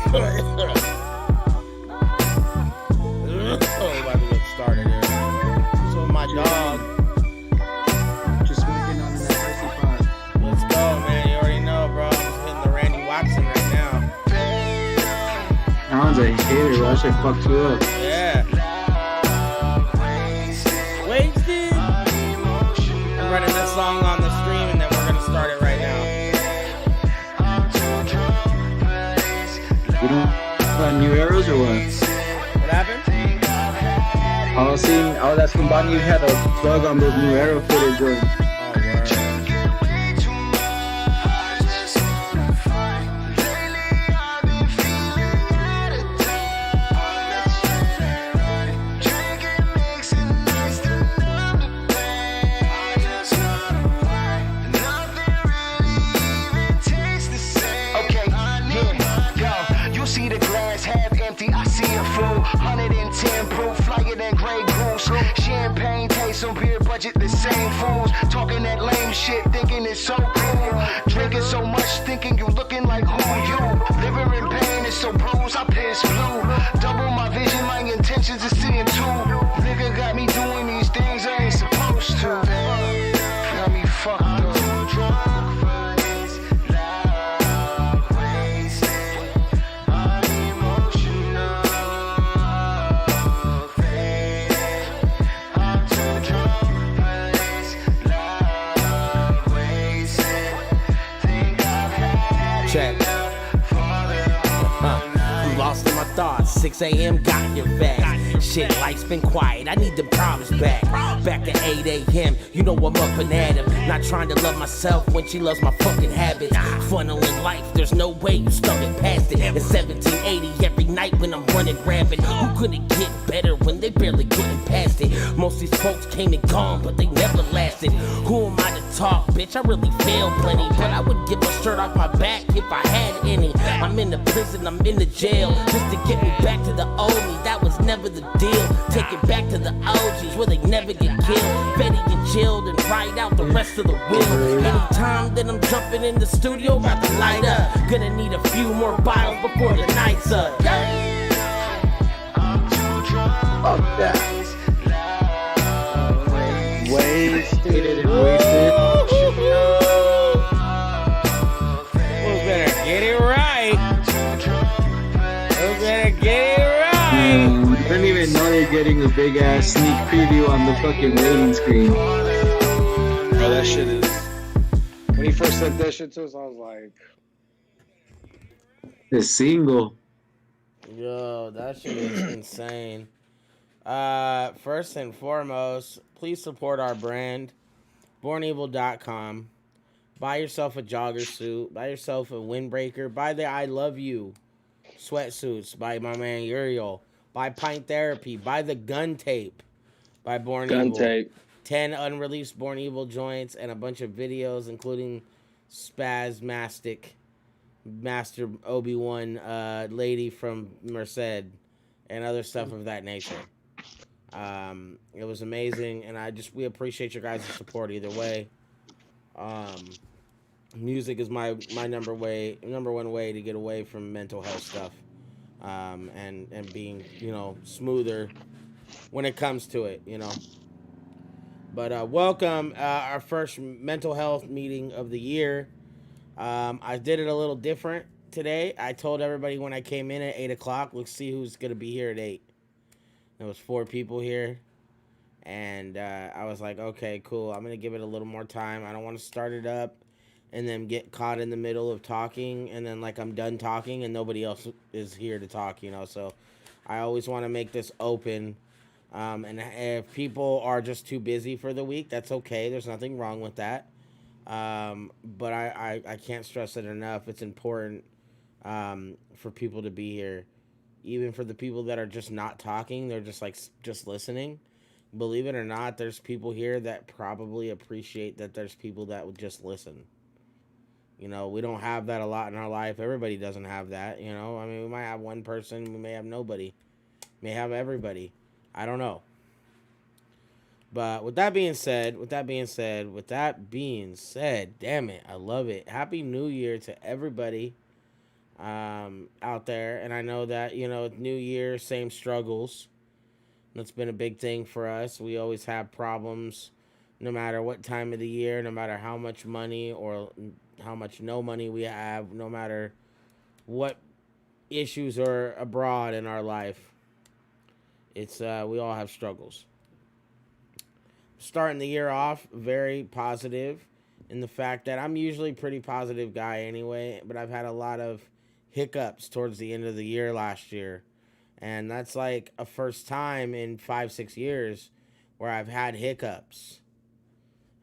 About to get started here. So my dog. Just smoking on that icy pot. Let's go, man. You already know, bro. I'm just hitting the Randy Watson right now. That one's a hater, bro. That shit fucked you up. Yeah. Wasted. I'm running this song on the stream and then we're gonna start it right now. You don't got new arrows or what? What happened? I was asking Bonnie if you had a bug on those new arrow footage or... Oh, word. Champagne taste on beer budget, the same fools talking that lame shit, thinking it's so cool. Drinking so much, thinking you looking like who you. Living in pain is so bruised, I piss blue. Double my vision, my intentions is seeing two. Nigga got me doing these things I ain't supposed to. Got me fucked up. Check. I'm lost in my thoughts. 6 a.m. got your back. Shit, life's been quiet. I need the problems back. Back at 8 a.m. You know I'm up and at 'em. Not trying to love myself when she loves my fucking habits. Funneling life, there's no way you started past it. It's 1780 every night when I'm running rampant. Who couldn't get better when they barely getting past it? Most of these folks came and gone, but they never lasted. Who am I to talk, bitch? I really failed plenty, but I would give a shirt off my back if I had any. I'm in the prison, I'm in the jail, just to get me back to the old me. That was never the deal. Take it back to the OGs where they never get killed. Betty and chilled and write out the rest of the will. Anytime that I'm jumping in the studio, about to light up. Gonna need a few more bottles before the night's up. Fuck that. Wasted and wasted. Who better get it right? Who better get it right? You don't even know they're getting a big ass sneak preview on the fucking rating screen. Bro, that shit is... When he first sent that shit to us, I was like... The single. Yo, that shit is insane. First and foremost, please support our brand, bornevil.com. Buy yourself a jogger suit. Buy yourself a windbreaker. Buy the I Love You sweatsuits by my man Uriel. Buy Pint Therapy. Buy the gun tape by Born Gun Evil. tape. 10 unreleased Born Evil joints and a bunch of videos, including Spasmastic, Master Obi-Wan lady from Merced, and other stuff of that nature. It was amazing, and we appreciate your guys' support either way. Music is my number one way to get away from mental health stuff, and being, smoother when it comes to it, But welcome, our first mental health meeting of the year. I did it a little different today. I told everybody when I came in at 8 o'clock, let's see who's going to be here at 8. There was 4 people here, and I was like, okay, cool. I'm going to give it a little more time. I don't want to start it up and then get caught in the middle of talking, and then, I'm done talking, and nobody else is here to talk, So I always want to make this open. And if people are just too busy for the week, that's okay. There's nothing wrong with that. But I can't stress it enough. It's important for people to be here. Even for the people that are just not talking, they're just listening. Believe it or not, there's people here that probably appreciate that there's people that would just listen. We don't have that a lot in our life. Everybody doesn't have that, I mean, we might have one person, we may have nobody. May have everybody. I don't know. But with that being said, damn it, I love it. Happy New Year to everybody. out there, and I know that New Year, same struggles. That's been a big thing for us. We always have problems, no matter what time of the year, no matter how much money or how much no money we have, no matter what issues are abroad in our life. It's we all have struggles. Starting the year off very positive in the fact that I'm usually a pretty positive guy anyway, but I've had a lot of hiccups towards the end of the year last year. And that's like a first time in 5-6 years where I've had hiccups.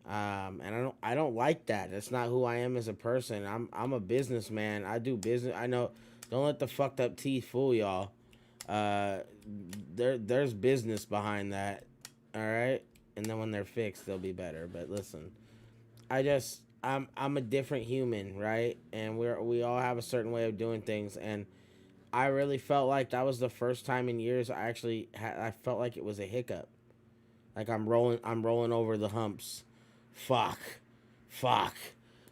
And I don't like that. That's not who I am as a person. I'm a businessman. I do business. I know. Don't let the fucked up teeth fool y'all. There's business behind that. All right. And then when they're fixed, they'll be better. But listen, I'm a different human, right? And we all have a certain way of doing things. And I really felt like that was the first time in years I felt like it was a hiccup. Like I'm rolling over the humps. Fuck.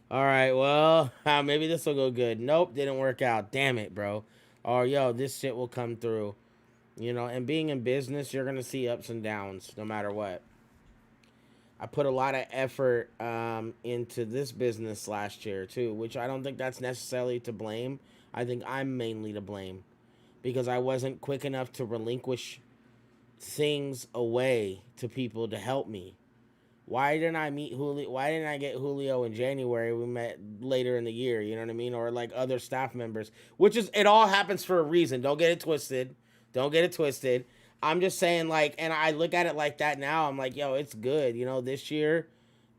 All right, well, maybe this will go good. Nope, didn't work out. Damn it, bro. Or yo, this shit will come through. And being in business, you're gonna see ups and downs no matter what. I put a lot of effort into this business last year too, which I don't think that's necessarily to blame. I think I'm mainly to blame because I wasn't quick enough to relinquish things away to people to help me. Why didn't I meet Julio? Why didn't I get Julio in January? We met later in the year, you know what I mean? Or like other staff members, it all happens for a reason. Don't get it twisted. I'm just saying, like, and I look at it like that now. I'm like, yo, it's good. This year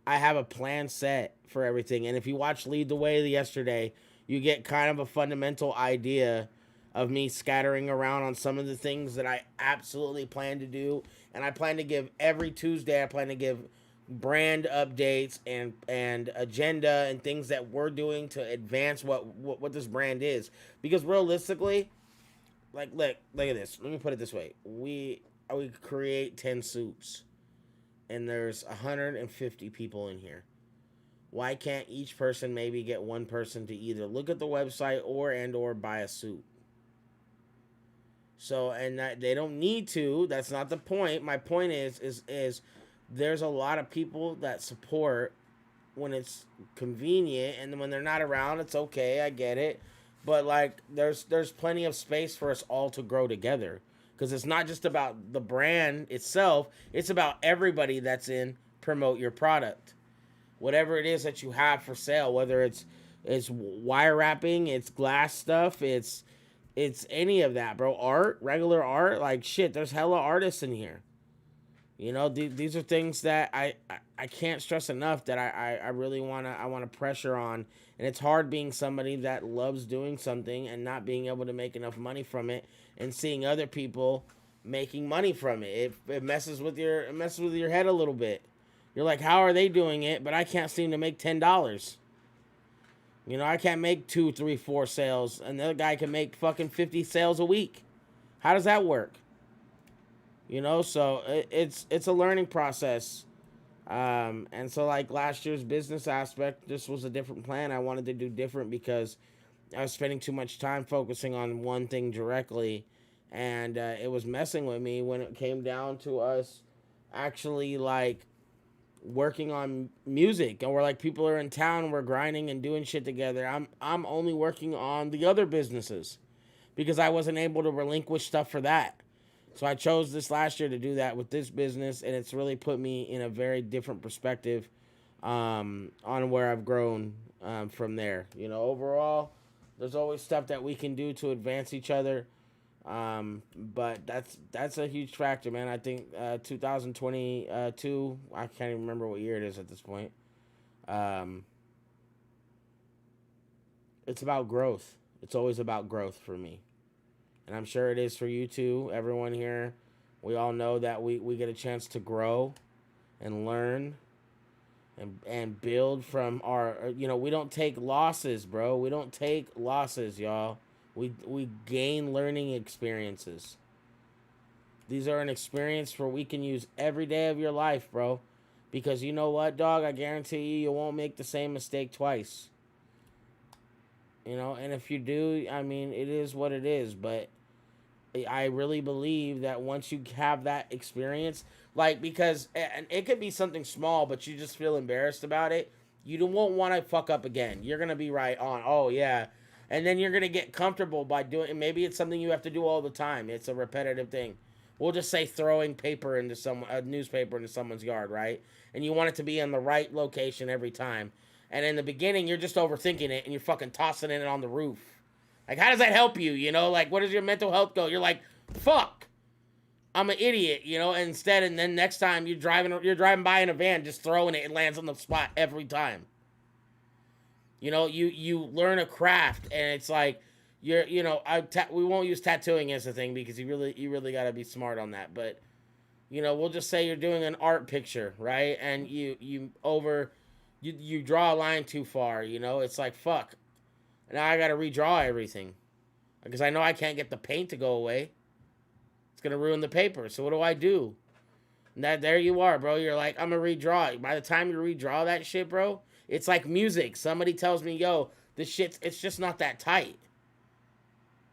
I have a plan set for everything. And if you watch Lead the Way yesterday, you get kind of a fundamental idea of me scattering around on some of the things that I absolutely plan to do. And I plan to give every Tuesday, I plan to give brand updates and agenda and things that we're doing to advance what this brand is. Because realistically, like look at this. Let me put it this way. We create 10 suits and there's 150 people in here. Why can't each person maybe get one person to either look at the website or buy a suit? So, and that they don't need to. That's not the point. My point is there's a lot of people that support when it's convenient, and when they're not around, it's okay. I get it, but like there's plenty of space for us all to grow together because it's not just about the brand itself. It's about everybody that's in promote your product, whatever it is that you have for sale. Whether it's wire wrapping, it's glass stuff, it's any of that, bro. Art, regular art, like shit. There's hella artists in here. These are things that I can't stress enough that I really want to pressure on. And it's hard being somebody that loves doing something and not being able to make enough money from it and seeing other people making money from it. It messes with your head a little bit. You're like, how are they doing it? But I can't seem to make $10. I can't make 2, 3, 4 sales. Another guy can make fucking 50 sales a week. How does that work? So it's a learning process. And so like last year's business aspect, this was a different plan. I wanted to do different because I was spending too much time focusing on one thing directly. And it was messing with me when it came down to us actually like working on music. And we're like, people are in town, we're grinding and doing shit together. I'm only working on the other businesses because I wasn't able to relinquish stuff for that. So I chose this last year to do that with this business, and it's really put me in a very different perspective on where I've grown from there. Overall, there's always stuff that we can do to advance each other, but that's a huge factor, man. I think 2022, I can't even remember what year it is at this point. It's about growth. It's always about growth for me. And I'm sure it is for you too, everyone here. We all know that we get a chance to grow and learn and build from our, we don't take losses, bro. We don't take losses, y'all. We gain learning experiences. These are an experience where we can use every day of your life, bro. Because you know what, dog? I guarantee you won't make the same mistake twice. You know, and if you do, I mean, it is what it is. But I really believe that once you have that experience, like, because and it could be something small, but you just feel embarrassed about it, won't want to fuck up again. You're gonna be right on. Oh yeah, and then you're gonna get comfortable by doing. Maybe it's something you have to do all the time. It's a repetitive thing. We'll just say throwing paper into a newspaper into someone's yard, right? And you want it to be in the right location every time. And in the beginning, you're just overthinking it, and you're fucking tossing it on the roof. Like, how does that help you? You know, like, where does your mental health go? You're like, fuck, I'm an idiot, you know. Instead, and then next time you're driving by in a van, just throwing it, it lands on the spot every time. You know, you learn a craft, and it's like we won't use tattooing as a thing because you really got to be smart on that. But you know, we'll just say you're doing an art picture, right? And you draw a line too far. You know, it's like, fuck. Now I got to redraw everything because I know I can't get the paint to go away. It's going to ruin the paper. So what do I do? And there you are, bro. You're like, I'm going to redraw it. By the time you redraw that shit, bro, it's like music. Somebody tells me, yo, it's just not that tight.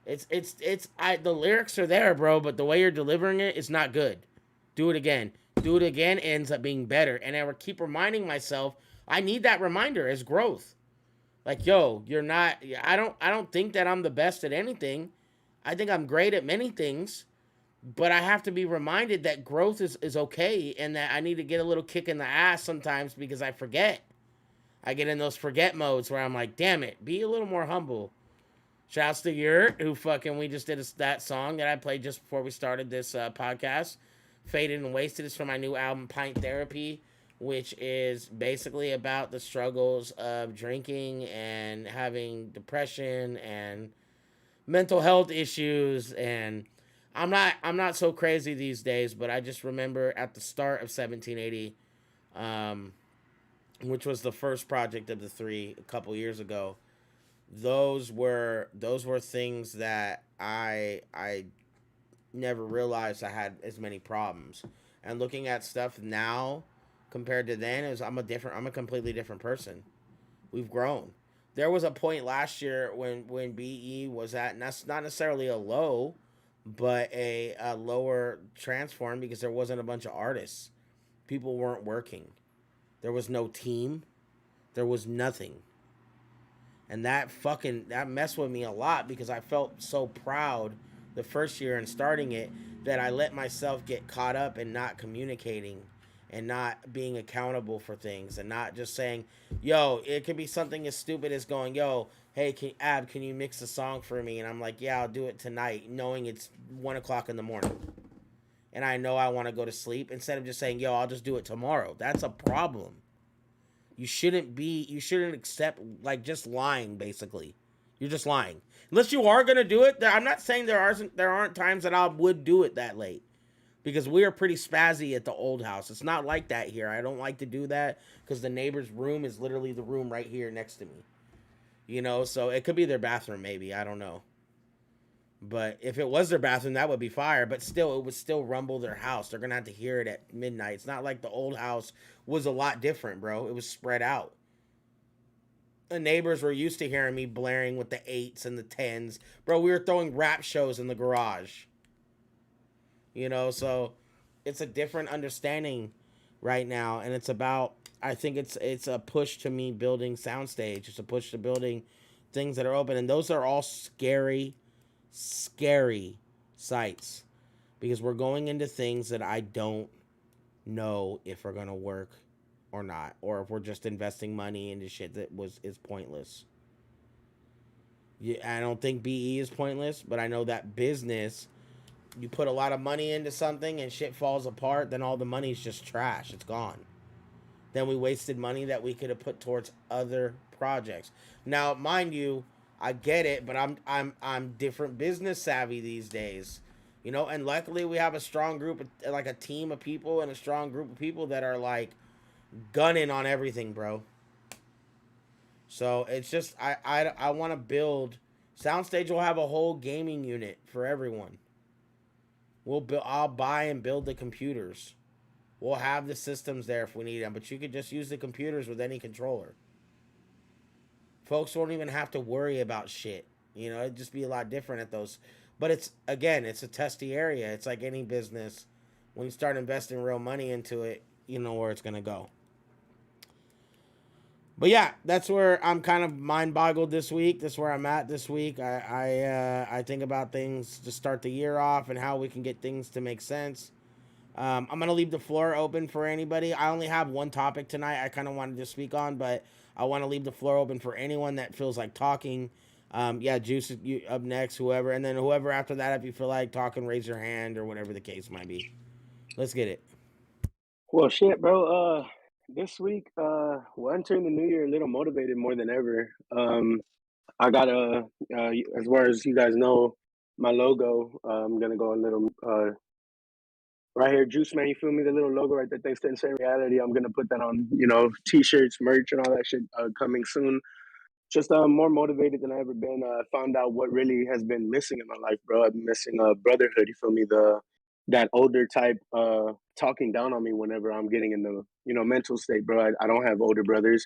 The lyrics are there, bro, but the way you're delivering it is not good. Do it again. Do it again, ends up being better. And I keep reminding myself, I need that reminder as growth. Like, yo, you're not, I don't think that I'm the best at anything. I think I'm great at many things, but I have to be reminded that growth is okay and that I need to get a little kick in the ass sometimes because I forget. I get in those forget modes where I'm like, damn it, be a little more humble. Shouts to Yurt, who we just did that song that I played just before we started this podcast. Faded and Wasted is from my new album, Pint Therapy, which is basically about the struggles of drinking and having depression and mental health issues. And I'm not so crazy these days, but I just remember at the start of 1780, which was the first project of the three a couple years ago, those were things that I never realized I had as many problems. And looking at stuff now compared to then, I'm a completely different person. We've grown. There was a point last year when BE was at, and that's not necessarily a low, but a lower transform because there wasn't a bunch of artists. People weren't working. There was no team. There was nothing. And that messed with me a lot because I felt so proud the first year in starting it that I let myself get caught up in not communicating and not being accountable for things and not just saying, yo, it could be something as stupid as going, yo, hey, can you mix a song for me? And I'm like, yeah, I'll do it tonight, knowing it's 1 o'clock in the morning. And I know I want to go to sleep instead of just saying, yo, I'll just do it tomorrow. That's a problem. You shouldn't accept, like, just lying, basically. You're just lying. Unless you are going to do it. I'm not saying there aren't times that I would do it that late. Because we are pretty spazzy at the old house. It's not like that here. I don't like to do that because the neighbor's room is literally the room right here next to me. You know, so it could be their bathroom maybe. I don't know. But if it was their bathroom, that would be fire. But still, it would still rumble their house. They're going to have to hear it at midnight. It's not like the old house was a lot different, bro. It was spread out. The neighbors were used to hearing me blaring with the 8s and the 10s. Bro, we were throwing rap shows in the garage. You know, so it's a different understanding right now. And it's about, I think it's a push to me building soundstage. It's a push to building things that are open. And those are all scary sites. Because we're going into things that I don't know if are going to work or not. Or if we're just investing money into shit that is pointless. I don't think BE is pointless, but I know that business, you put a lot of money into something and shit falls apart, then all the money's just trash. It's gone. Then we wasted money that we could have put towards other projects. Now, mind you, I get it, but I'm different business savvy these days. You know, and luckily we have a strong group, like a team of people and a strong group of people that are like gunning on everything, bro. So it's just, I want to build, Soundstage will have a whole gaming unit for everyone. I'll buy and build the computers. We'll have the systems there if we need them, but you could just use the computers with any controller. Folks won't even have to worry about shit. You know, it'd just be a lot different at those. But it's again, it's a testy area. It's like any business. When you start investing real money into it, you know where it's gonna go. But yeah, that's where I'm kind of mind boggled this week. That's where I'm at this week. I think about things to start the year off and how we can get things to make sense. I'm gonna leave the floor open for anybody. I only have one topic tonight I kind of wanted to speak on, but I want to leave the floor open for anyone that feels like talking. Yeah, Juice, you up next, whoever, and then whoever after that, if you feel like talking, raise your hand or whatever the case might be. Let's get it. Well, shit, bro. This week, we're entering the new year a little motivated more than ever. I got as far as you guys know, my logo. I'm gonna go a little right here, Juice Man. You feel me? The little logo right there. Thanks to Insane Reality. I'm gonna put that on, t-shirts, merch, and all that shit coming soon. Just more motivated than I ever been. Found out what really has been missing in my life, bro. I've been missing brotherhood. You feel me? That older type talking down on me whenever I'm getting in the mental state, bro. I don't have older brothers.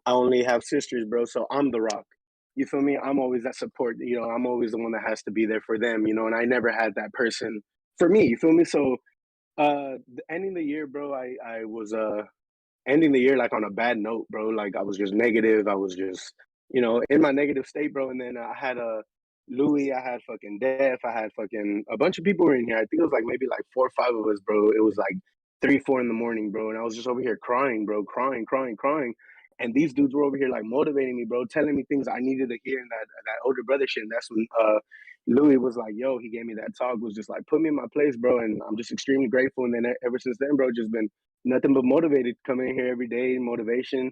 I only have sisters, bro. So I'm the rock. You feel me? I'm always that support. I'm always the one that has to be there for them. And I never had that person for me. You feel me? So ending the year, bro. I was ending the year like on a bad note, bro. Like I was just negative. I was just in my negative state, bro. And then I had Louis, I had fucking Def, I had fucking a bunch of people were in here. I think it was like maybe like 4 or 5 of us, bro. It was like 3, 4 in the morning, bro. And I was just over here crying, bro, crying. And these dudes were over here like motivating me, bro, telling me things I needed to hear in that older brother shit. And that's when Louis was like, yo, he gave me that talk, was just like, put me in my place, bro. And I'm just extremely grateful. And then ever since then, bro, just been nothing but motivated, coming in here every day, motivation,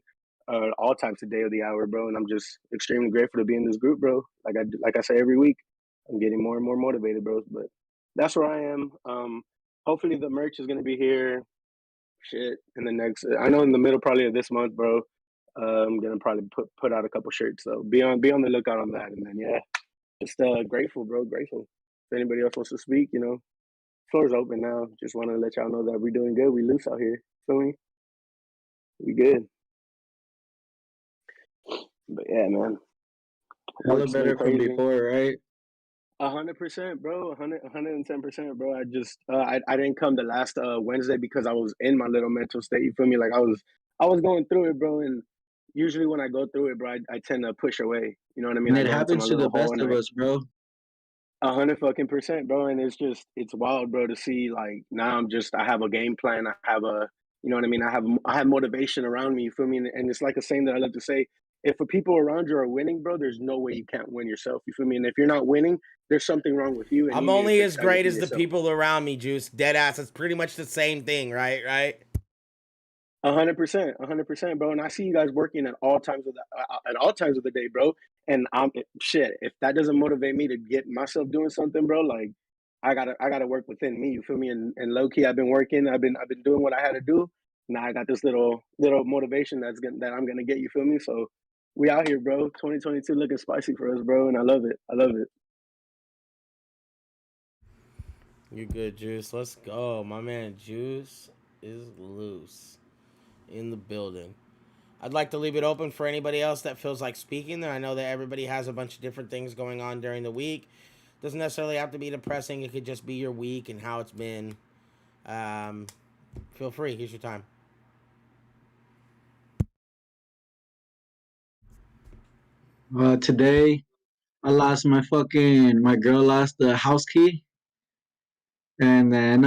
all types of day of the hour, bro. And I'm just extremely grateful to be in this group, bro. Like I say every week, I'm getting more and more motivated, bro. But that's where I am. Hopefully the merch is gonna be here. Shit, in the next, I know in the middle probably of this month, bro. I'm gonna probably put out a couple shirts. So be on the lookout on that. And then yeah, just grateful, bro. Grateful. If anybody else wants to speak, floor's open now. Just want to let y'all know that we're doing good. We loose out here. Feel me? We good. But yeah, man. Hella better from before, right? 100%, bro. 110%, bro. I just I didn't come the last Wednesday because I was in my little mental state. You feel me? Like I was going through it, bro. And usually when I go through it, bro, I tend to push away. You know what I mean? And it happens to the best of us, bro. 100%, bro. And it's wild, bro, to see like now I have a game plan. I have you know what I mean? I have motivation around me. You feel me? And it's like a saying that I love to say. If the people around you are winning, bro, there's no way you can't win yourself. You feel me? And if you're not winning, there's something wrong with you. And I'm only as great as the people around me, Juice. Dead ass. It's pretty much the same thing, right? 100%, bro. And I see you guys working at all times of the day, bro. And if that doesn't motivate me to get myself doing something, bro, like I gotta work within me. You feel me? And low key, I've been working. I've been doing what I had to do. Now I got this little motivation that I'm gonna get. You feel me? So we out here, bro. 2022 looking spicy for us, bro, and I love it. You're good, Juice. Let's go. My man Juice is loose in the building. I'd like to leave it open for anybody else that feels like speaking there. I know that everybody has a bunch of different things going on during the week. Doesn't necessarily have to be depressing. It could just be your week and how it's been. Feel free. Here's your time. Today, I lost my girl lost the house key. And then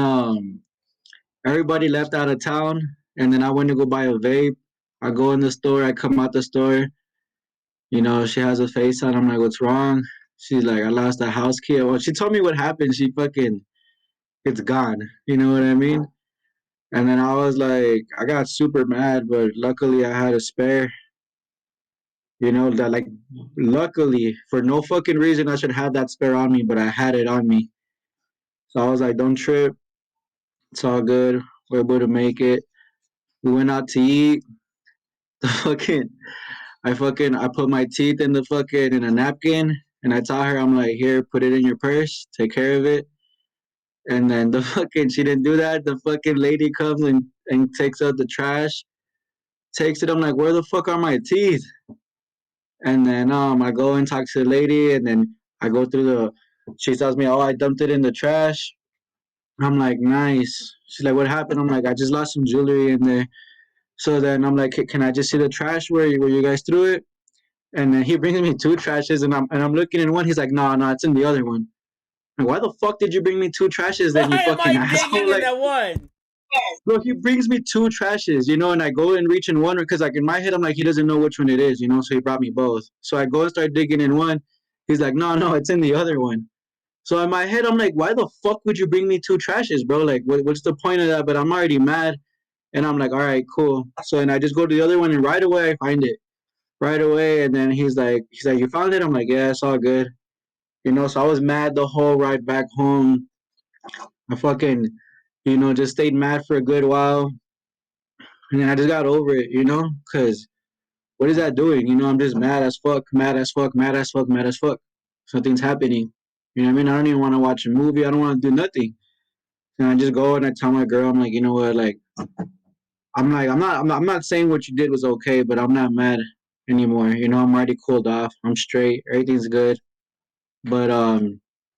everybody left out of town. And then I went to go buy a vape. I go in the store. I come out the store. She has a face on. I'm like, what's wrong? She's like, I lost the house key. Well, she told me what happened. It's gone. You know what I mean? And then I was like, I got super mad, but luckily I had a spare. Luckily, for no fucking reason, I should have that spare on me, but I had it on me. So I was like, don't trip. It's all good. We're able to make it. We went out to eat. I put my teeth in a napkin, and I tell her, I'm like, here, put it in your purse, take care of it. And then she didn't do that. The fucking lady comes and takes out the trash, takes it. I'm like, where the fuck are my teeth? And then I go and talk to the lady, and then I go through the. She tells me, "Oh, I dumped it in the trash." I'm like, "Nice." She's like, "What happened?" I'm like, "I just lost some jewelry in there." So then I'm like, "Can I just see the trash where you guys threw it?" And then he brings me two trashes, and I'm looking in one. He's like, "No, no, it's in the other one." Like, why the fuck did you bring me two trashes then, you Why am fucking I digging asshole? in Like, that one? bro, he brings me two trashes, and I go and reach in one because, like, in my head, I'm like, he doesn't know which one it is. So he brought me both. So I go and start digging in one. He's like, no, no, it's in the other one. So in my head, I'm like, why the fuck would you bring me two trashes, bro? Like, what's the point of that? But I'm already mad. And I'm like, all right, cool. So then I just go to the other one, and right away I find it. Right away. And then he's like, you found it? I'm like, yeah, it's all good. So I was mad the whole ride back home. I fucking, just stayed mad for a good while. And then I just got over it. Because what is that doing? I'm just mad as fuck, mad as fuck, mad as fuck, mad as fuck. Something's happening. You know what I mean? I don't even want to watch a movie. I don't want to do nothing. And I just go and I tell my girl, I'm like, you know what? Like, I'm not saying what you did was okay, but I'm not mad anymore. I'm already cooled off. I'm straight. Everything's good. But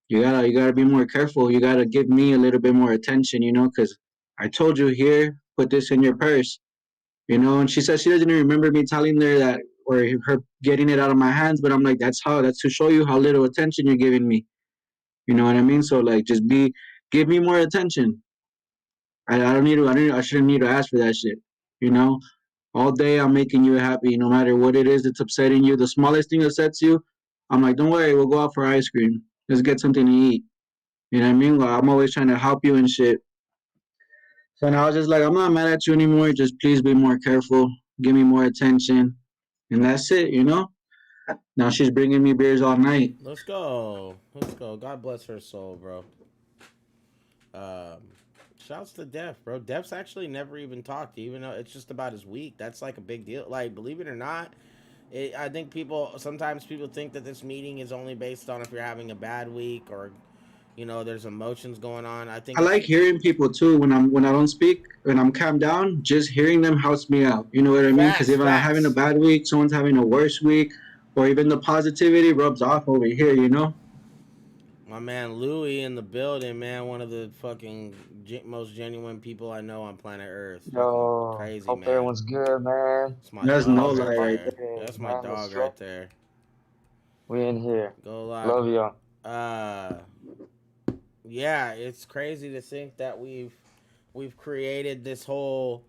you gotta be more careful. You gotta give me a little bit more attention. Because I told you here, put this in your purse. And she said she doesn't even remember me telling her that or her getting it out of my hands. But I'm like, that's to show you how little attention you're giving me. You know what I mean? So like, give me more attention. I don't need to. I shouldn't need to ask for that shit. You know, all day I'm making you happy, no matter what it is that's upsetting you. The smallest thing upsets you, I'm like, don't worry, we'll go out for ice cream. Let's get something to eat. You know what I mean? Well, I'm always trying to help you and shit. So now I was just like, I'm not mad at you anymore. Just please be more careful. Give me more attention. And that's it. Now she's bringing me beers all night. Let's go. Let's go. God bless her soul, bro. Um, Shouts to Def, bro. Def's actually never even talked, even though it's just about his week. That's like a big deal. Like, believe it or not, I think sometimes people think that this meeting is only based on if you're having a bad week or, there's emotions going on. I think I like it's hearing people too when I don't speak, when I'm calmed down, just hearing them helps me out. You know what I mean? Because facts, if I'm having a facts. bad week, someone's having a worse week, or even the positivity rubs off over here. My man Louie in the building, man. One of the fucking most genuine people I know on planet Earth. Fucking Yo, crazy, hope man. everyone's good, man. It's my There's no dog How's right lie right everybody there. there. doing, That's my man? Let's dog go. right there. We in here. Go live. Love y'all. Yeah, it's crazy to think that we've created this whole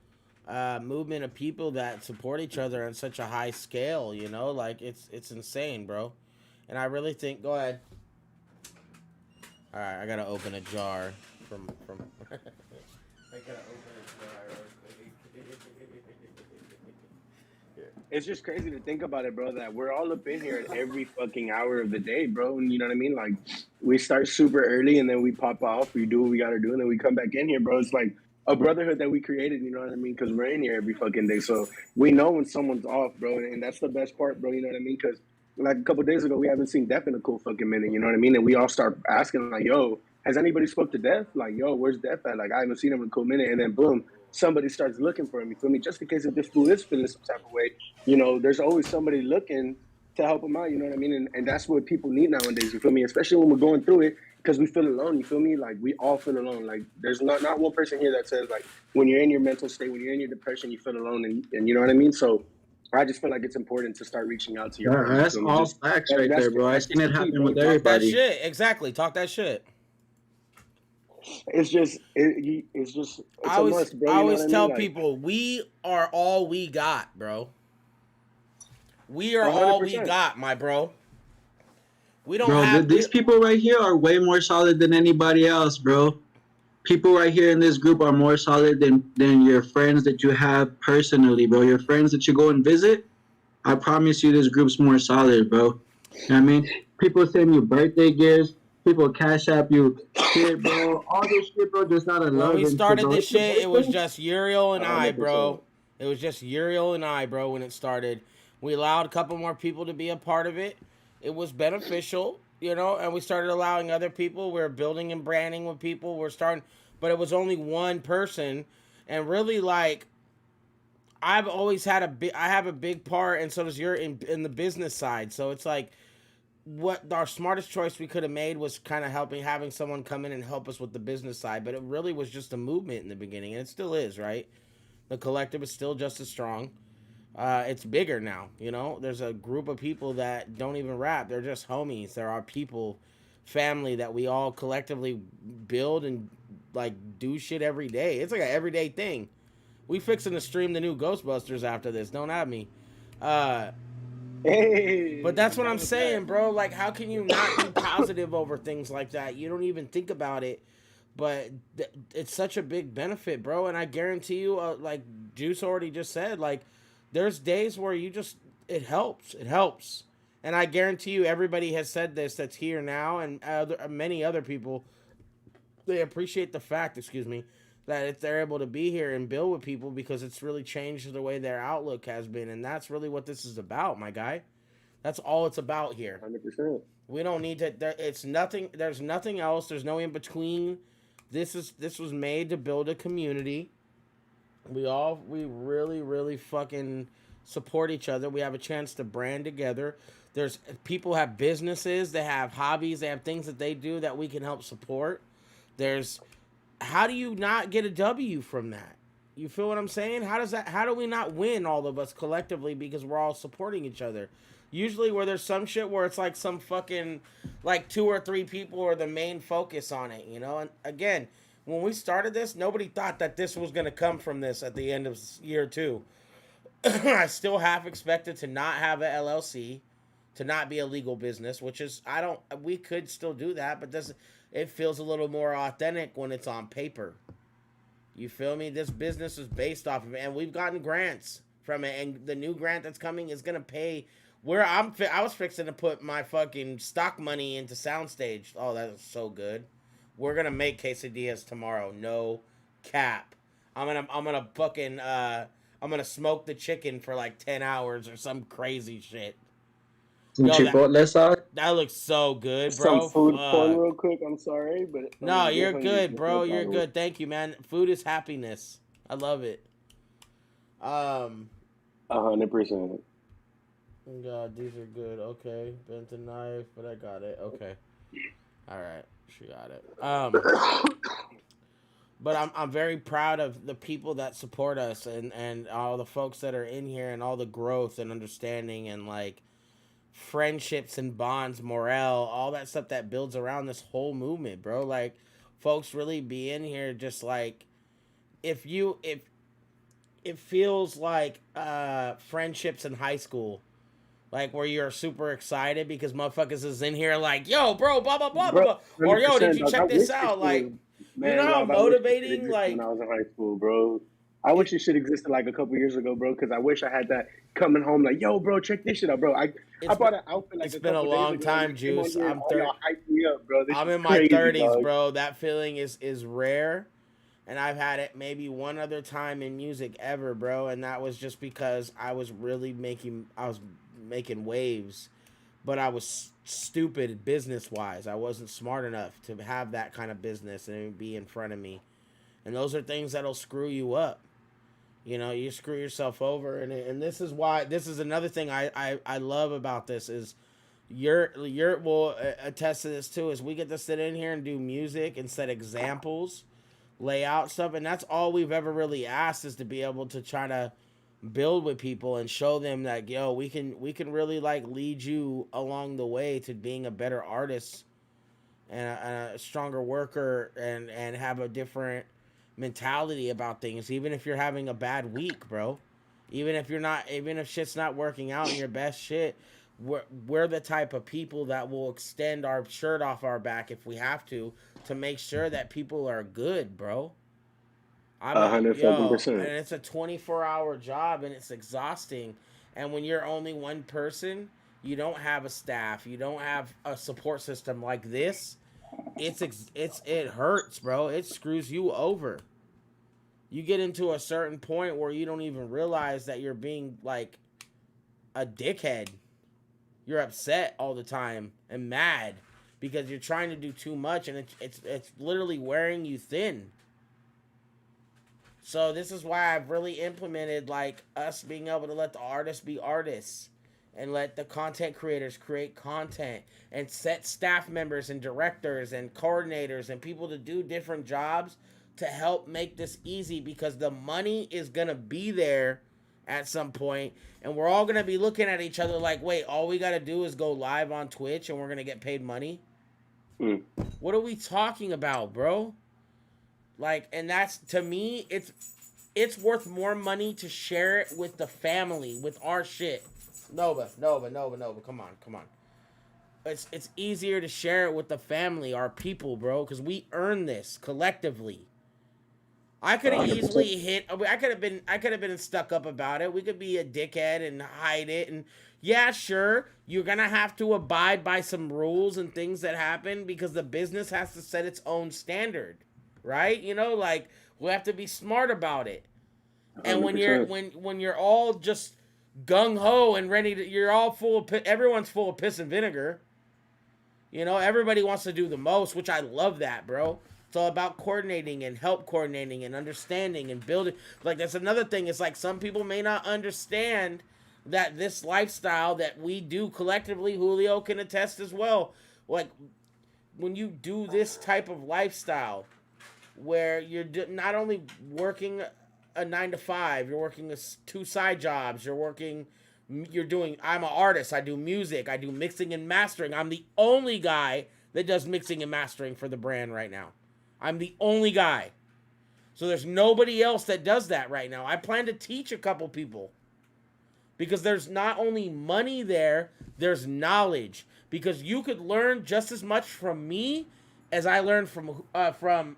movement of people that support each other on such a high scale. Like it's insane, bro. And I really think. Go ahead. All right, I gotta open a jar from. I gotta open a jar real quick. It's just crazy to think about it, bro, that we're all up in here at every fucking hour of the day, bro. And you know what I mean? Like, we start super early and then we pop off, we do what we gotta do, and then we come back in here, bro. It's like a brotherhood that we created, you know what I mean? Because we're in here every fucking day. So we know when someone's off, bro. And that's the best part, bro. You know what I mean? Because like a couple days ago, we haven't seen Def in a cool fucking minute, you know what I mean? And we all start asking, like, yo, has anybody spoke to Def? Like, yo, where's Def at? Like, I haven't seen him in a cool minute. And then boom, somebody starts looking for him, you feel me? Just in case if this fool is feeling some type of way, there's always somebody looking to help them out, you know what I mean? And that's what people need nowadays, you feel me? Especially when we're going through it, because we feel alone, you feel me? Like, we all feel alone. Like, there's not one person here that says, like, when you're in your mental state, when you're in your depression, you feel alone, and you know what I mean? So I just feel like it's important to start reaching out to your Yeah, friends. that's all facts right there, bro. I seen it happen with Talk that everybody. shit. Exactly. Talk that shit. It's just, it's a must, bro. I always tell Like, people we are all we got, bro. We are 100%. all we got, my bro. We don't Bro, have these people right here are way more solid than anybody else, bro. People right here in this group are more solid than your friends that you have personally, bro. Your friends that you go and visit, I promise you this group's more solid, bro. You know what I mean? People send you birthday gifts, people cash app you shit, bro. All this shit, bro, just out of when love we and shit, started bro. this shit, it was just Uriel and I, 100%. bro. It was just Uriel and I, bro, when it started. We allowed a couple more people to be a part of it. It was beneficial, and we started allowing other people. We're building and branding with people. We're starting, but it was only one person. And really, like, I've always had I have a big part, and so does your in the business side. So it's like what our smartest choice we could have made was kind of having someone come in and help us with the business side, but it really was just a movement in the beginning, and it still is, right? The collective is still just as strong. It's bigger now, you know. There's a group of people that don't even rap; they're just homies. There are people, family that we all collectively build and like do shit every day. It's like an everyday thing. We fixing to stream the new Ghostbusters after this. Don't have me. Hey, But that's what that I'm was saying, that. bro. Like, how can you not be positive over things like that? You don't even think about it, but it's such a big benefit, bro. And I guarantee you, like Juice already just said, like, there's days where it helps. It helps. And I guarantee you, everybody has said this that's here now, and many other people, they appreciate the fact, excuse me, that if they're able to be here and build with people because it's really changed the way their outlook has been. And that's really what this is about, my guy. That's all it's about here. 100%. We don't need to. It's nothing. There's nothing else. There's no in between. This was made to build a community. We really fucking support each other. We have a chance to brand together. There's people have businesses. They have hobbies. They have things that they do that we can help support. There's how do you not get a W from that? You feel what I'm saying? How do we not win, all of us collectively, because we're all supporting each other? Usually where there's some shit where it's like some fucking, like 2 or 3 people are the main focus on it, you know? And again, when we started this, nobody thought that this was going to come from this at the end of year 2. I still half expected to not have a LLC, to not be a legal business, which is, we could still do that, but it feels a little more authentic when it's on paper. You feel me? This business is based off of it, and we've gotten grants from it, and the new grant that's coming is gonna pay. I was fixing to put my fucking stock money into Soundstage. Oh, that is so good. We're gonna make quesadillas tomorrow. No cap. I'm gonna fucking I'm gonna smoke the chicken for like 10 hours or some crazy shit. Some Yo, Chipotle sauce. that looks so good, Some bro. food porn Fuck. real quick. I'm sorry, but I'm No, gonna get you're hungry good, just bro. no You're problem. good. Thank you, man. Food is happiness. I love it. 100%. God, these are good. Okay, bent a knife, but I got it. Okay, all right, she got it. But I'm very proud of the people that support us and all the folks that are in here and all the growth and understanding and like friendships and bonds, morale, all that stuff that builds around this whole movement, bro. Like, folks really be in here just like if it feels like friendships in high school, like where you're super excited because motherfuckers is in here like, yo, bro, blah blah blah blah Bro, blah, or yo, did 100%. you Dog. I check wish this this out? shit Like, was, you know man, how Rob, I wish this shit motivating, existed when like, I was in high school, bro. I wish this shit existed like a couple years ago, bro, because I wish I had that coming home like, yo, bro, check this shit out, bro. I it's bought an outfit like it's a been a couple days long ago. time, And I came on Juice. here and all y'all hyped me up, bro. This I'm is in my crazy, 30s, dog. bro. That feeling is rare, and I've had it maybe one other time in music ever, bro, and that was just because I was making waves, but I was stupid business wise. I wasn't smart enough to have that kind of business and be in front of me, and those are things that'll screw you up. You know, you screw yourself over, and this is why this is another thing I love about this is you're will attest to this too, is we get to sit in here and do music and set examples, lay out stuff, and that's all we've ever really asked, is to be able to try to build with people and show them that, yo, we can really like lead you along the way to being a better artist and a stronger worker and have a different mentality about things, even if you're having a bad week, bro. Even if shit's not working out in your best shit, we're the type of people that will extend our shirt off our back if we have to make sure that people are good, bro. Hundred fucking And percent. it's a 24-hour job and it's exhausting. And when you're only one person, you don't have a staff, you don't have a support system like this. It hurts, bro. It screws you over. You get into a certain point where you don't even realize that you're being like a dickhead. You're upset all the time and mad because you're trying to do too much, and it's literally wearing you thin. So this is why I've really implemented like us being able to let the artists be artists and let the content creators create content and set staff members and directors and coordinators and people to do different jobs to help make this easy, because the money is going to be there at some point and we're all going to be looking at each other like, wait, all we got to do is go live on Twitch and we're going to get paid money? What are we talking about, bro? Like, and that's, to me, it's worth more money to share it with the family, with our shit. Nova, come on. It's easier to share it with the family, our people, bro, because we earn this collectively. I could have easily I could have been stuck up about it. We could be a dickhead and hide it, and yeah, sure, you're gonna have to abide by some rules and things that happen because the business has to set its own standard, right? You know, like, we have to be smart about it. And when you're 100%. when you're all just gung ho and ready to, you're all full of everyone's full of piss and vinegar. You know, everybody wants to do the most, which I love that, bro. It's all about coordinating and help coordinating and understanding and building. Like, that's another thing. It's like some people may not understand that this lifestyle that we do collectively, Julio can attest as well. Like, when you do this type of lifestyle where you're not only working a 9 to 5, you're working 2 side jobs, you're doing, I'm an artist, I do music, I do mixing and mastering. I'm the only guy that does mixing and mastering for the brand right now. I'm the only guy. So there's nobody else that does that right now. I plan to teach a couple people, because there's not only money there, there's knowledge. Because you could learn just as much from me as I learned from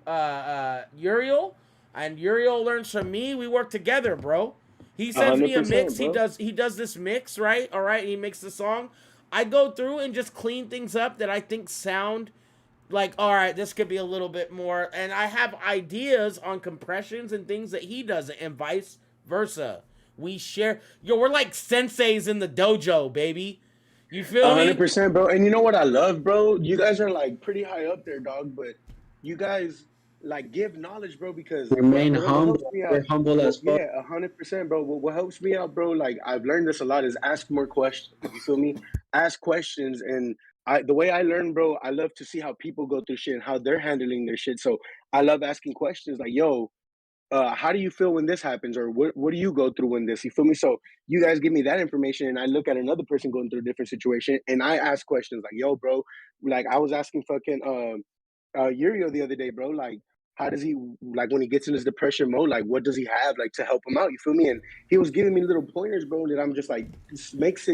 Uriel, and Uriel learns from me. We work together, bro. He sends me a mix. bro. He does this mix, right? All right, he makes the song. I go through and just clean things up that I think sound like, all right, this could be a little bit more. And I have ideas on compressions and things that he doesn't, and vice versa. We share. Yo, we're like senseis in the dojo, baby. You feel me? 100%, bro. And you know what I love, bro? You guys are like pretty high up there, dog. But you guys like give knowledge, bro. Because Remain what humble. helps me out, We're humble as fuck. yeah, 100%, bro. What helps me out, bro? Like, I've learned this a lot, is ask more questions. You feel me? Ask questions, and the way I learn, bro, I love to see how people go through shit and how they're handling their shit. So I love asking questions like, yo, how do you feel when this happens, or what do you go through when this? You feel me? So you guys give me that information, and I look at another person going through a different situation, and I ask questions like, "Yo, bro," like I was asking fucking Uriel the other day, bro. Like, how does he, like, when he gets in his depression mode? Like, what does he have like to help him out? You feel me? And he was giving me little pointers, bro. That I'm just like, this makes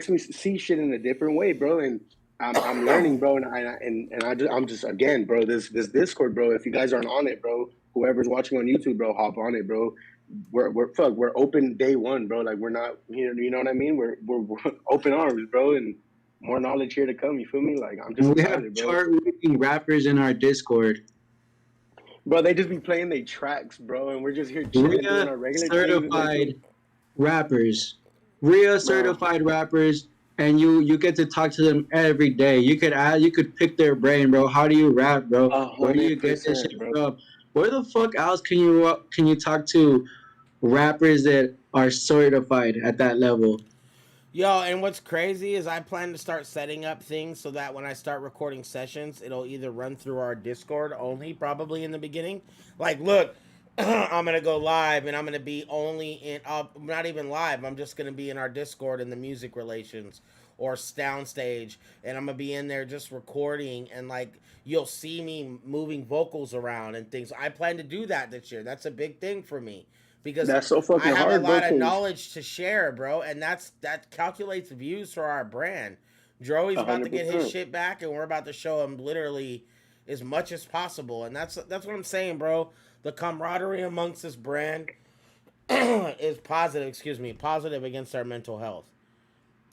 me see shit in a different way, bro. And I'm learning, bro. And I'm just again, bro. This Discord, bro. If you guys aren't on it, bro. Whoever's watching on YouTube, bro, hop on it, bro. We're open day one, bro. Like, we're not, you know what I mean? We're open arms, bro, and more knowledge here to come. You feel me? Like, I'm just We have excited, bro. chart-reading rappers in our Discord. Bro, they just be playing their tracks, bro, and we're just here chilling, doing our regular certified rappers. Real certified rappers, and you get to talk to them every day. You could pick their brain, bro. How do you rap, bro? Where do you get this shit from? Where the fuck else can you talk to rappers that are certified at that level? Yo, and what's crazy is I plan to start setting up things so that when I start recording sessions, it'll either run through our Discord only, probably in the beginning. Like, look, I'm going to go live, and I'm going to be only in, not even live, I'm just going to be in our Discord in the music relations or downstage, and I'm going to be in there just recording, and, like, you'll see me moving vocals around and things. I plan to do that this year. That's a big thing for me. Because that's so fucking I have hard, a lot bro, of knowledge to share, bro, and that calculates views for our brand. Joey's about to get his shit back, and we're about to show him literally as much as possible, and that's what I'm saying, bro. The camaraderie amongst this brand is positive against our mental health.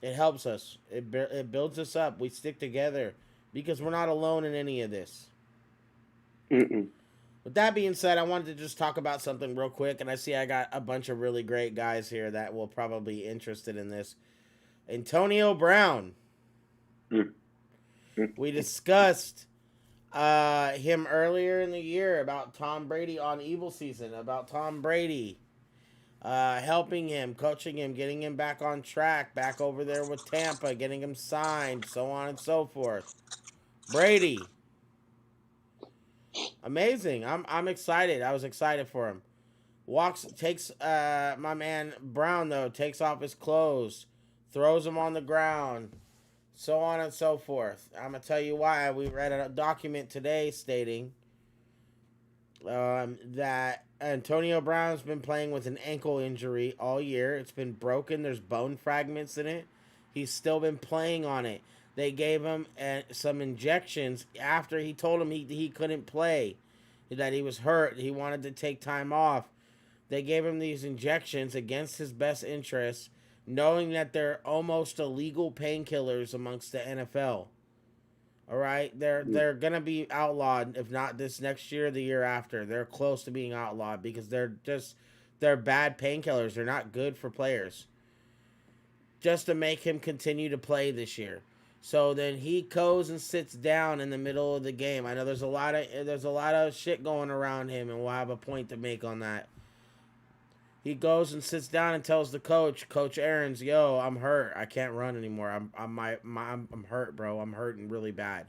It helps us. It builds us up. We stick together because we're not alone in any of this. With that being said, I wanted to just talk about something real quick, and I see I got a bunch of really great guys here that will probably be interested in this. Antonio Brown. We discussed him earlier in the year about Tom Brady on Evil Season, about Tom Brady helping him, coaching him, getting him back on track, back over there with Tampa, getting him signed, so on and so forth. Brady, amazing. I'm excited. I was excited for him. Takes my man Brown though, takes off his clothes, throws him on the ground, so on and so forth. I'm gonna tell you why. We read a document today stating that Antonio Brown's been playing with an ankle injury all year. It's been broken. There's bone fragments in it. He's still been playing on it. They gave him some injections after he told him he couldn't play, that he was hurt. He wanted to take time off. They gave him these injections against his best interests, knowing that they're almost illegal painkillers amongst the NFL. All right, they're gonna be outlawed if not this next year, the year after. They're close to being outlawed because they're bad painkillers. They're not good for players. Just to make him continue to play this year. So then he goes and sits down in the middle of the game. I know there's a lot of shit going around him, and we'll have a point to make on that. He goes and sits down and tells the Coach Aaron's, "Yo, I'm hurt. I can't run anymore. I'm hurt, bro. I'm hurting really bad.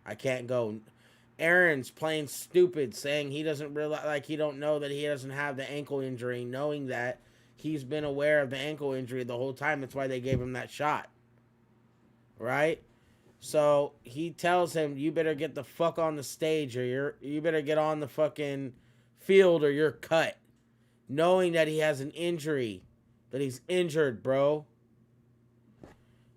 I can't go." Aaron's playing stupid, saying he doesn't realize, like he don't know that he doesn't have the ankle injury, knowing that he's been aware of the ankle injury the whole time. That's why they gave him that shot, right? So he tells him, "You better get the fuck on the stage, or you better get on the fucking field, or you're cut." Knowing that he has an injury, that he's injured, bro.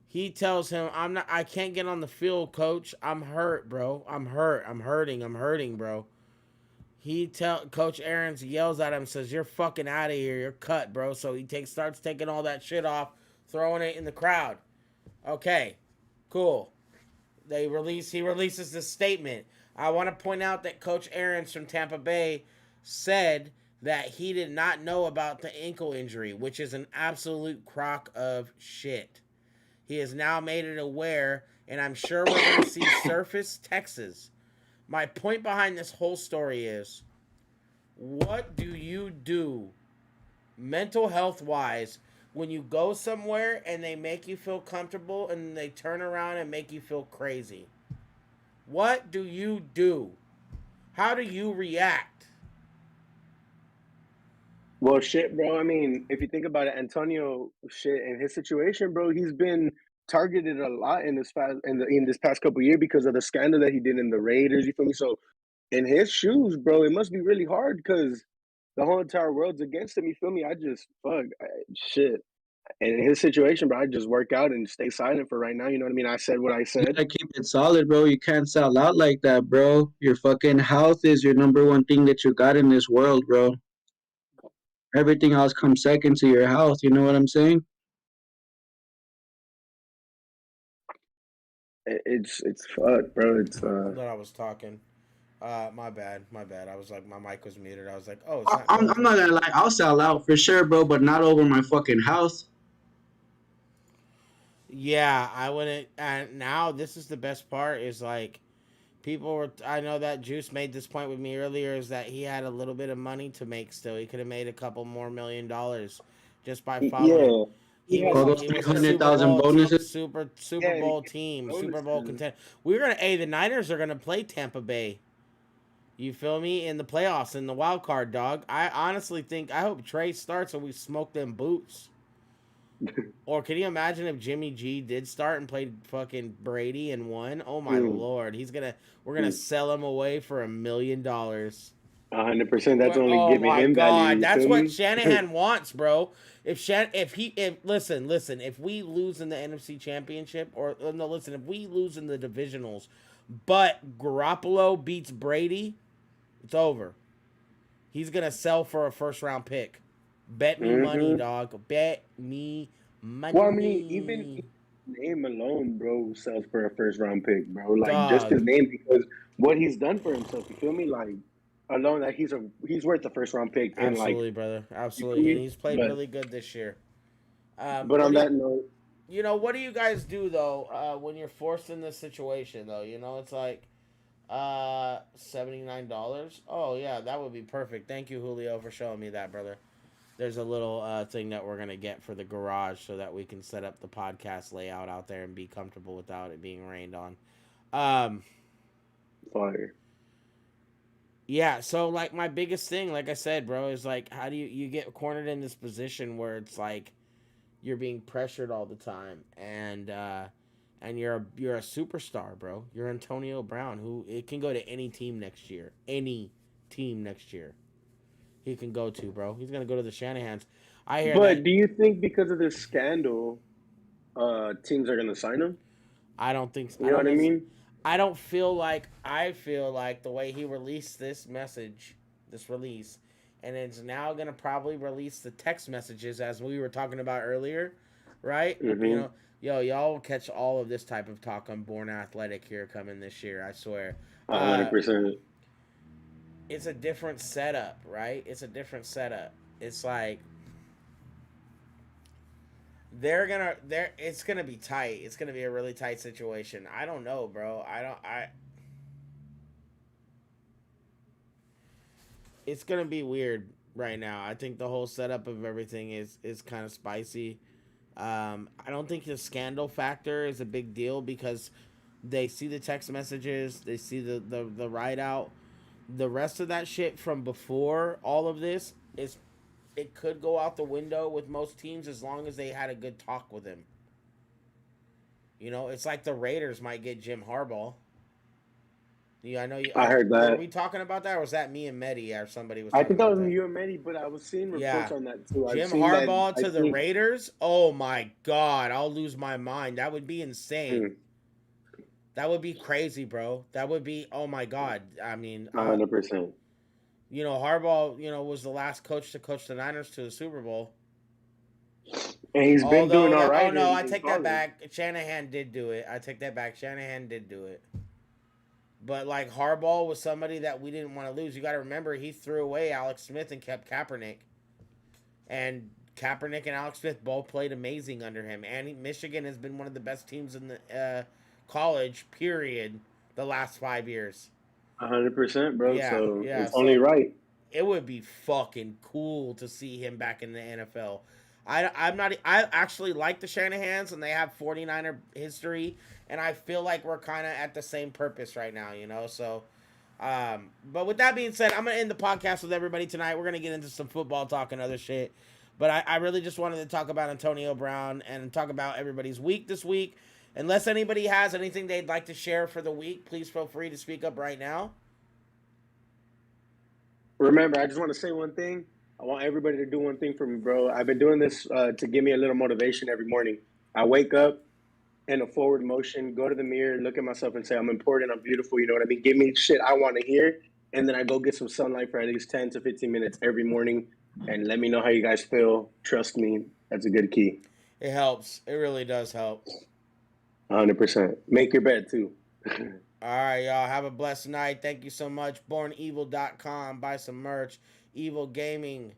He tells him, I can't get on the field, coach. I'm hurt, bro. I'm hurting, bro. Coach Aaron's yells at him, says, "You're fucking out of here. You're cut, bro." So he starts taking all that shit off, throwing it in the crowd. Okay, cool. He releases this statement. I want to point out that Coach Aaron's from Tampa Bay said that he did not know about the ankle injury, which is an absolute crock of shit. He has now made it aware, and I'm sure we're going to see surface Texas. My point behind this whole story is, what do you do mental health wise when you go somewhere and they make you feel comfortable and they turn around and make you feel crazy? What do you do? How do you react? Well, shit, bro. I mean, if you think about it, Antonio, shit, in his situation, bro, he's been targeted a lot in this past couple of years because of the scandal that he did in the Raiders. You feel me? So, in his shoes, bro, it must be really hard because the whole entire world's against him. You feel me? Shit. And in his situation, bro, I just work out and stay silent for right now. You know what I mean? I said what I You said. gotta keep it solid, bro. You can't sell out like that, bro. Your fucking health is your number one thing that you got in this world, bro. Everything else comes second to your health. You know what I'm saying? It's fucked, bro. I thought I was talking. My bad. I was like, my mic was muted. I was like, oh, it's not. I'm not gonna lie. I'll sell out for sure, bro, but not over my fucking health. Yeah, I wouldn't. And now this is the best part is like, I know that Juice made this point with me earlier, is that he had a little bit of money to make still. He could have made a couple more $1 million just by following. Yeah. He For was those a 300,000 bonuses. Super Yeah, Bowl he team, gets Super Bowl bonuses. contender. The Niners are gonna play Tampa Bay. You feel me? In the playoffs, in the wild card, dog. I honestly think, I hope Trey starts and we smoke them boots. Or can you imagine if Jimmy G did start and played fucking Brady and won? Oh my Lord, we're gonna sell him away for $1 million. 100%. That's only Oh giving my him God, value. that's feel what me? Shanahan wants, bro. Listen, if we lose in the NFC Championship, if we lose in the divisionals, but Garoppolo beats Brady, it's over. He's gonna sell for a first round pick. Bet me money, dog. Bet me money. Well, I mean, even his name alone, bro, sells for a first round pick, bro. Like just Dog. his name, because what he's done for himself. You feel me? Like alone, that he's worth the first round pick. And Absolutely, like, brother. Absolutely, and he's played but- really good this year. but on that note, what do you guys do though when you're forced in this situation though? It's like, $79. Oh yeah, that would be perfect. Thank you, Julio, for showing me that, brother. There's a little thing that we're gonna get for the garage so that we can set up the podcast layout out there and be comfortable without it being rained on. Um, Fire. yeah. So like my biggest thing, like I said, bro, is like how do you get cornered in this position where it's like you're being pressured all the time and you're a superstar, bro. You're Antonio Brown, who it can go to any team next year. Any team next year, he can go to, bro. He's gonna go to the Shanahans. I hear But that. do you think because of this scandal, teams are gonna sign him? I don't think. You know what I mean? I don't feel like. I feel like the way he released this message, this release, and it's now gonna probably release the text messages as we were talking about earlier, right? Mhm. You know, y'all will catch all of this type of talk on Born Athletic here coming this year. I swear. 100%. It's a different setup, right? It's a different setup. It's like it's gonna be tight. It's gonna be a really tight situation. I don't know, bro. It's gonna be weird right now. I think the whole setup of everything is kind of spicy. I don't think the scandal factor is a big deal because they see the text messages, they see the write out. The rest of that shit from before all of this is it could go out the window with most teams as long as they had a good talk with him. You know, it's like the Raiders might get Jim Harbaugh. Yeah, I know you. I heard that. Were we talking about that, or was that me and Medi, or somebody was? I Talking think that about was you and Manny, but I was seeing reports on that too. Jim Harbaugh to the Raiders. Oh my God, I'll lose my mind. That would be insane. That would be crazy, bro. That would be. Oh my God. I mean, 100%. You know, Harbaugh, was the last coach to coach the Niners to the Super Bowl. And he's been doing all right. Oh, no, I take that back. Shanahan did do it. I take that back. Shanahan did do it. But, like, Harbaugh was somebody that we didn't want to lose. You got to remember, he threw away Alex Smith and kept Kaepernick. And Kaepernick and Alex Smith both played amazing under him. And Michigan has been one of the best teams in the college, period, the last 5 years. 100%, bro. Yeah, so yeah, it's only right. It would be fucking cool to see him back in the NFL. I actually like the Shanahans, and they have 49er history, and I feel like we're kind of at the same purpose right now, so but with that being said, I'm gonna end the podcast with everybody tonight. We're gonna get into some football talk and other shit, but I really just wanted to talk about Antonio Brown and talk about everybody's week this week. Unless anybody has anything they'd like to share for the week, please feel free to speak up right now. Remember, I just want to say one thing. I want everybody to do one thing for me, bro. I've been doing this to give me a little motivation every morning. I wake up in a forward motion, go to the mirror, look at myself and say, I'm important, I'm beautiful, you know what I mean? Give me shit I want to hear, and then I go get some sunlight for at least 10 to 15 minutes every morning, and let me know how you guys feel. Trust me, that's a good key. It helps. It really does help. 100%. Make your bed, too. All right, y'all. Have a blessed night. Thank you so much. BornEvil.com. Buy some merch. EvilGaming.com.